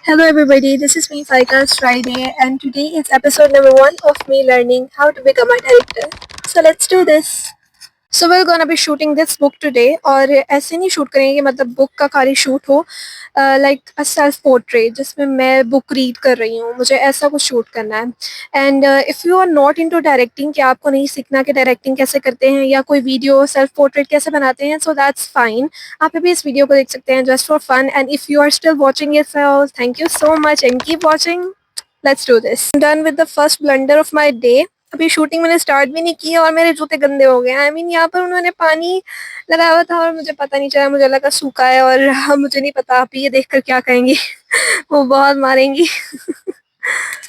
Hello, everybody. This is me, Faika. It's Friday, and today is episode number one of me learning how to become a director. So let's do this. So we're gonna be shooting this book today और ऐसे नहीं shoot करेंगे कि मतलब book का खाली shoot हो like a self portrait जिसमें मैं बुक रीड कर रही हूँ मुझे ऐसा कुछ शूट करना है and if you are not into directing कि आपको नहीं सीखना कि डायरेक्टिंग कैसे करते हैं या कोई वीडियो सेल्फ पोर्ट्रेट कैसे बनाते हैं सो दैट्स फाइन आप अभी इस वीडियो को देख सकते हैं just for fun and if you are still watching it so thank you so much and keep watching let's do this done with the first blunder of my day अभी shooting मैंने start भी नहीं की और मेरे जूते गंदे हो गए आई मीन यहाँ पर उन्होंने पानी लगाया हुआ था और मुझे पता नहीं चला मुझे लगा सूखा है और मुझे नहीं पता आप ये देखकर क्या कहेंगी वो बहुत मारेंगी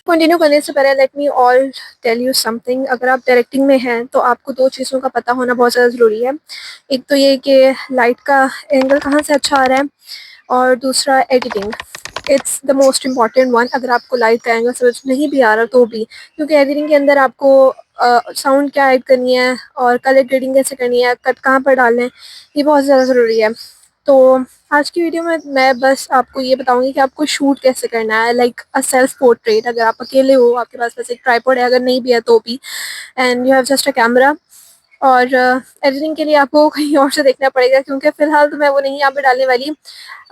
कंटिन्यू करने से पहले let me all tell you something अगर आप डायरेक्टिंग में हैं तो आपको दो चीज़ों का पता होना बहुत ज़्यादा ज़रूरी है एक तो ये कि लाइट का एंगल कहाँ से अच्छा आ रहा है और दूसरा editing it's the most important one अगर आपको लाइट का एंगल समझ नहीं भी आ रहा तो भी क्योंकि एडिटिंग के अंदर आपको साउंड क्या ऐड करनी है और कलर ग्रेडिंग कैसे करनी है कट कहाँ पर डालना है ये बहुत ज़्यादा ज़रूरी है तो आज की वीडियो में मैं बस आपको ये बताऊंगी कि आपको शूट कैसे करना है लाइक अ सेल्फ पोर्ट्रेट अगर आप अकेले हो आपके पास बस एक ट्राइपॉड है अगर नहीं भी है तो भी and you have just a camera और एडिटिंग के लिए आपको कहीं और से देखना पड़ेगा क्योंकि फ़िलहाल तो मैं वो नहीं यहाँ पे डालने वाली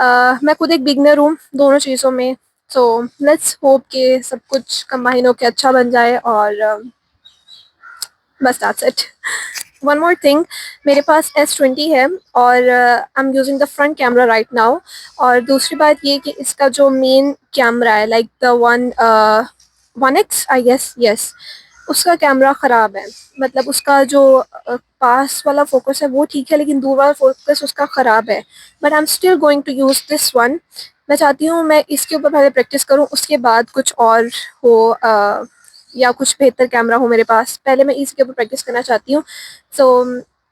मैं खुद एक बिगनर हूँ दोनों चीज़ों में सो लेट्स होप कि सब कुछ कंबाइन होकर अच्छा बन जाए और बस that's it one more thing मेरे पास S20 है और I am using the front camera right now और दूसरी बात ये कि इसका जो मेन कैमरा है like the 1x I guess yes उसका कैमरा ख़राब है मतलब उसका जो पास वाला फोकस है वो ठीक है लेकिन दूर वाला फोकस उसका ख़राब है but I am still going to use this one मैं चाहती हूँ मैं इसके ऊपर पहले प्रैक्टिस करूँ उसके बाद कुछ और हो या कुछ बेहतर कैमरा हो मेरे पास पहले मैं इसके ऊपर प्रैक्टिस करना चाहती हूँ सो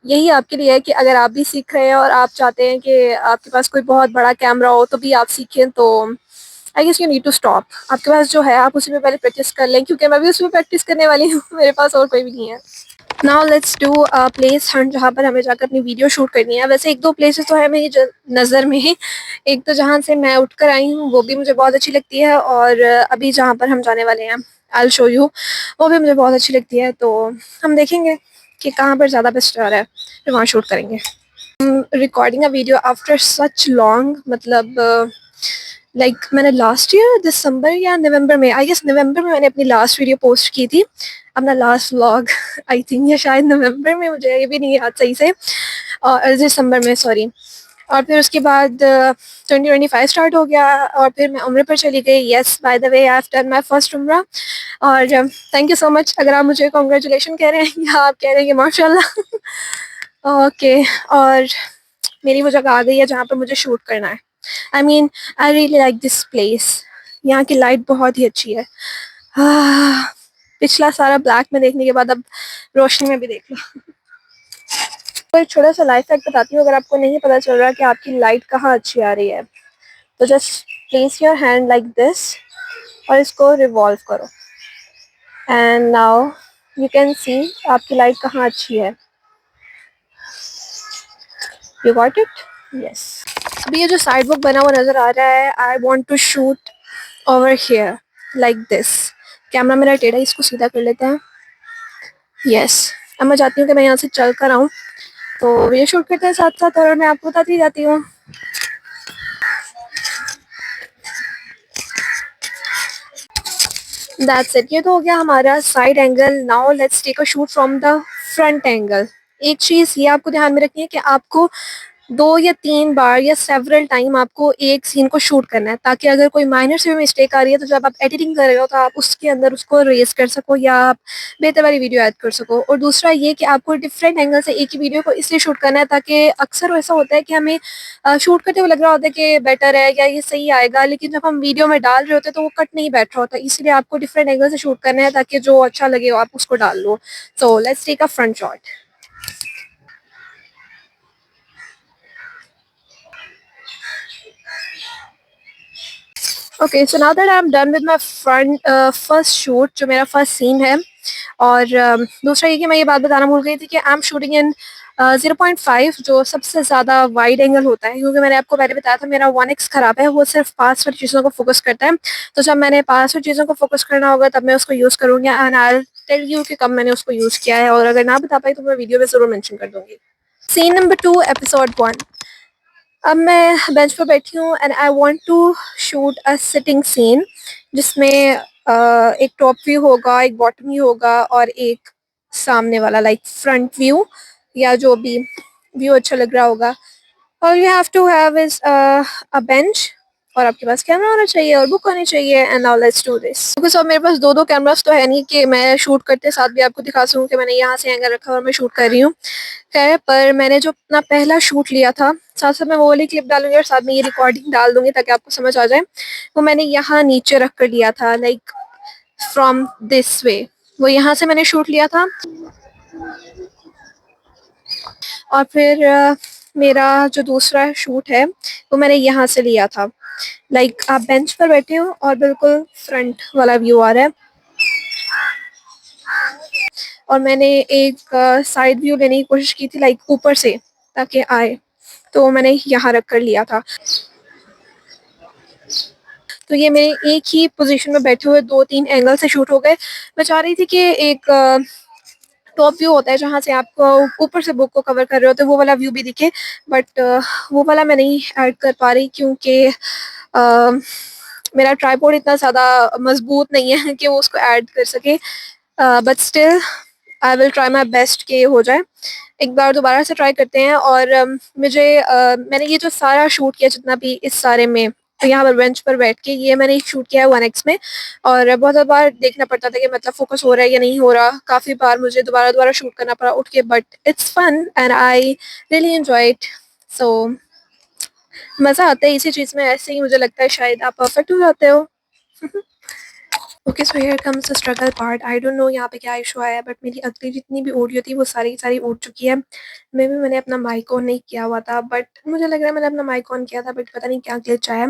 यही आपके लिए है कि अगर आप भी सीख रहे हैं और आप चाहते हैं कि आपके पास कोई बहुत बड़ा कैमरा हो तो भी आप सीखें तो I guess you need to stop आपके पास जो है आप उसी में पहले प्रैक्टिस कर लें क्योंकि मैं भी उसमें प्रैक्टिस करने वाली हूँ मेरे पास और कोई भी नहीं है now let's do place Hunt जहाँ पर हमें जाकर अपनी वीडियो शूट करनी है वैसे एक दो प्लेसेस तो है मेरी नज़र में ही एक तो जहाँ से मैं उठकर आई हूँ वो भी मुझे बहुत अच्छी लगती है और अभी जहाँ पर हम जाने वाले हैं आई शो यू वो भी मुझे बहुत अच्छी लगती है तो हम देखेंगे कि कहाँ पर ज़्यादा बेस्ट आ रहा है फिर वहाँ शूट करेंगे recording a video after such long मतलब लाइक मैंने लास्ट ईयर दिसंबर या नवंबर में आई गेस नवंबर में मैंने अपनी लास्ट वीडियो पोस्ट की थी अपना लास्ट व्लॉग आई थिंक या शायद नवंबर में मुझे ये भी नहीं याद सही से और दिसंबर में सॉरी और फिर उसके बाद 2025 स्टार्ट हो गया और फिर मैं उम्र पर चली गई yes by the way I have done my first उम्रा और थैंक यू सो मच अगर आप मुझे कॉन्ग्रेचुलेशन कह रहे हैं या आप कह रहे हैं कि माशाल्लाह ओके और मेरी वो जगह आ गई है जहाँ पर मुझे शूट करना है I mean I really like this place यहाँ की लाइट बहुत ही अच्छी है पिछला सारा ब्लैक में देखने के बाद अब रोशनी में भी देख लो तो एक छोटा सा लाइफ हैक बताती हूँ अगर आपको नहीं पता चल रहा कि आपकी लाइट कहाँ अच्छी आ रही है तो just place your hand like this और इसको रिवॉल्व करो एंड नाउ यू कैन सी आपकी लाइट कहाँ अच्छी है यू गॉट इट यस अभी ये जो साइड बुक बना हुआ नज़र आ रहा है I want to shoot over here like this camera मेरा टेढ़ा है इसको सीधा कर लेते हैं यस अब मैं चाहती हूँ कि मैं यहाँ से चल कर आऊँ तो वीडियो शूट करते हैं साथ साथ और मैं आपको बताती जाती हूँ दैट्स इट ये तो हो गया हमारा side angle now let's take a shoot from the front angle एक चीज़ ये आपको ध्यान में रखनी है कि आपको 2 या 3 बार या सेवरल टाइम आपको एक सीन को शूट करना है ताकि अगर कोई माइनर से भी मिस्टेक आ रही है तो जब आप एडिटिंग कर रहे हो तो आप उसके अंदर उसको रेज़ कर सको या आप बेहतर वाली वीडियो ऐड कर सको और दूसरा ये कि आपको डिफरेंट एंगल से एक ही वीडियो को इसलिए शूट करना है ताकि अक्सर ऐसा होता है कि हमें शूट करते हुए लग रहा होता है कि बेटर है या ये सही आएगा लेकिन जब हम वीडियो में डाल रहे होते हैं तो वो कट नहीं बैठ रहा होता इसलिए आपको डिफरेंट एंगल से शूट करना है ताकि जो अच्छा लगे आप उसको डाल लो so let's take a front shot okay so now that I am done with my front first shoot जो मेरा फर्स्ट सीन है और दूसरा ये कि मैं ये बात बताना भूल गई थी कि आई एम शूटिंग इन 0.5 जो सबसे ज़्यादा वाइड एंगल होता है, क्योंकि मैंने आपको पहले बताया था मेरा 1x खराब है, वो सिर्फ पास वाली चीज़ों को फोकस करता है। तो जब मैंने पास वाली चीज़ों को फोकस करना होगा तब मैं उसको यूज़ करूँगी and I will tell you कि कब मैंने उसको यूज़ किया है, और अगर ना बता पाई तो मैं वीडियो में ज़रूर मेंशन कर दूँगी। Scene number 2 episode 1। अब मैं बेंच पर बैठी हूँ and I want to shoot a sitting scene, जिसमें एक टॉप व्यू होगा, एक बॉटम व्यू होगा और एक सामने वाला लाइक फ्रंट व्यू, या जो भी व्यू अच्छा लग रहा होगा। All you have to have is a bench, और आपके पास कैमरा होना चाहिए और बुक होनी चाहिए, and now let's do this. क्योंकि सब मेरे पास दो दो कैमरास तो है नहीं कि मैं शूट करते साथ भी आपको दिखा सकूं कि मैंने यहाँ से एंगल रखा और मैं शूट कर रही हूँ। खैर, पर मैंने जो अपना पहला शूट लिया था, साथ साथ मैं वो वाली क्लिप डालूंगी और साथ में ये रिकॉर्डिंग डाल दूंगी ताकि आपको समझ आ जाए। वो मैंने यहाँ नीचे रख कर लिया था, लाइक फ्रॉम दिस वे। वो यहाँ से मैंने शूट लिया था, और फिर मेरा जो दूसरा शूट है वो मैंने यहाँ से लिया था। लाइक आप बेंच पर बैठे हो और बिल्कुल फ्रंट वाला व्यू आ रहा है, और मैंने एक साइड व्यू लेने की कोशिश की थी लाइक ऊपर से ताकि आए, तो मैंने यहाँ रख कर लिया था। तो ये मेरे एक ही पोजीशन में बैठे हुए 2-3 एंगल से शूट हो गए। मैं चाह रही थी कि एक टॉप व्यू होता है जहाँ से आपको ऊपर से बुक को कवर कर रहे होते, वो वाला व्यू भी दिखे, बट वो वाला मैं नहीं ऐड कर पा रही क्योंकि मेरा ट्राइपॉड इतना ज़्यादा मजबूत नहीं है कि वो उसको ऐड कर सके। But still I will try my best कि ये हो जाए। एक बार दोबारा से ट्राई करते हैं। और मैंने ये जो सारा शूट किया जितना भी इस सारे में, तो यहाँ पर बेंच पर बैठ के ये मैंने शूट किया है 1x में, और बहुत बार देखना पड़ता था कि मतलब फोकस हो रहा है या नहीं हो रहा। काफ़ी बार मुझे दोबारा दोबारा शूट करना पड़ा उठ के, but it's fun and I really enjoy it. So मज़ा आता है इसी चीज़ में, ऐसे ही मुझे लगता है शायद आप परफेक्ट हो जाते हो। Okay, so here comes the struggle part. I don't know यहाँ पे क्या इशू आया, बट मेरी अगली जितनी भी ऑडियो थी वो सारी की सारी उड़ चुकी है। मे बी मैंने अपना माइक ऑन नहीं किया हुआ था, बट मुझे लग रहा है मैंने अपना माइक ऑन किया था, बट पता नहीं क्या ग्लिच आया।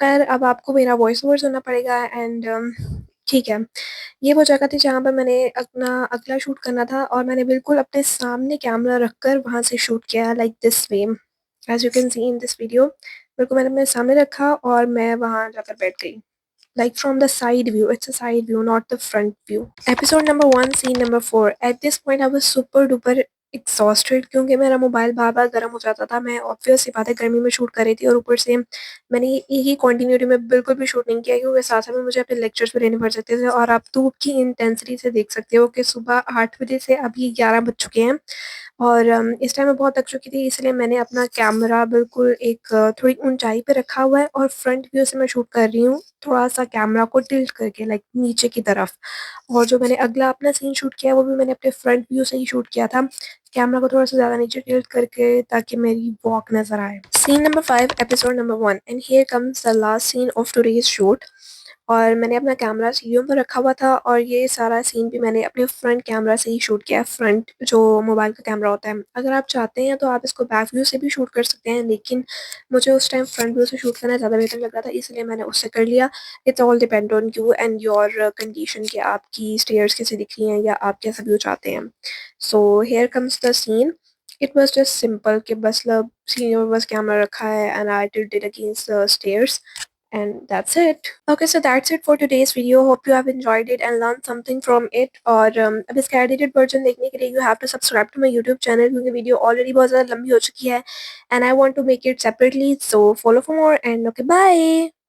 खैर, अब आपको मेरा वॉइस ओवर सुनना पड़ेगा एंड ठीक है। ये वो जगह थी जहाँ पर मैंने अपना अगला शूट करना था, और मैंने बिल्कुल अपने सामने कैमरा रखकर वहाँ से शूट किया, like this way, as you can see in this video. बिल्कुल मैंने अपने सामने रखा और मैं वहाँ जाकर बैठ गई, like from the side view. It's a side view, not the front view. Episode number 1, scene number 4. At this point I was super duper exhausted क्योंकि मेरा मोबाइल बार बार गर्म हो जाता था। मैं ऑब्वियस सी बात है गर्मी में शूट कर रही थी, और ऊपर से मैंने एक ही कंटिन्यूटी में बिल्कुल भी शूट नहीं किया क्योंकि साथ साथ में मुझे अपने लेक्चर्स भी लेने पड़ सकते थे। और आप धूप की इंटेंसिटी से देख सकते हो कि सुबह 8 बजे से अभी 11 बज चुके हैं, और इस टाइम मैं बहुत थक चुकी थी, इसलिए मैंने अपना कैमरा बिल्कुल एक थोड़ी ऊंचाई पे रखा हुआ है, और फ्रंट व्यू से मैं शूट कर रही हूँ थोड़ा सा कैमरा को टिल्ट करके, लाइक नीचे की तरफ। और जो मैंने अगला अपना सीन शूट किया वो भी मैंने अपने फ्रंट व्यू से ही शूट किया था, कैमरा को थोड़ा सा ज़्यादा नीचे टिल्ट करके ताकि मेरी वॉक नज़र आए। Scene number 5 episode number 1, and here comes the last scene of today's shoot. और मैंने अपना कैमरा सीढ़ियों पर रखा हुआ था, और ये सारा सीन भी मैंने अपने फ्रंट कैमरा से ही शूट किया है, फ्रंट जो मोबाइल का कैमरा होता है। अगर आप चाहते हैं तो आप इसको बैक व्यू से भी शूट कर सकते हैं, लेकिन मुझे उस टाइम फ्रंट व्यू से शूट करना ज़्यादा बेहतर लग रहा था, इसलिए मैंने उससे कर लिया। It's all depend on you and your condition कि आपकी स्टेयर्स कैसे दिख रही हैं या आप कैसा व्यू चाहते हैं। So here comes the scene. It was just simple कि बस सीन में बस कैमरा रखा है and I tilted against the stairs, and that's it. Okay, so that's it for today's video. Hope you have enjoyed it and learned something from it. और अब इसका edited version देखने के लिए you have to subscribe to my YouTube channel क्योंकि video already बहुत ज़्यादा लंबी हो चुकी है and I want to make it separately. So follow for more and okay, bye.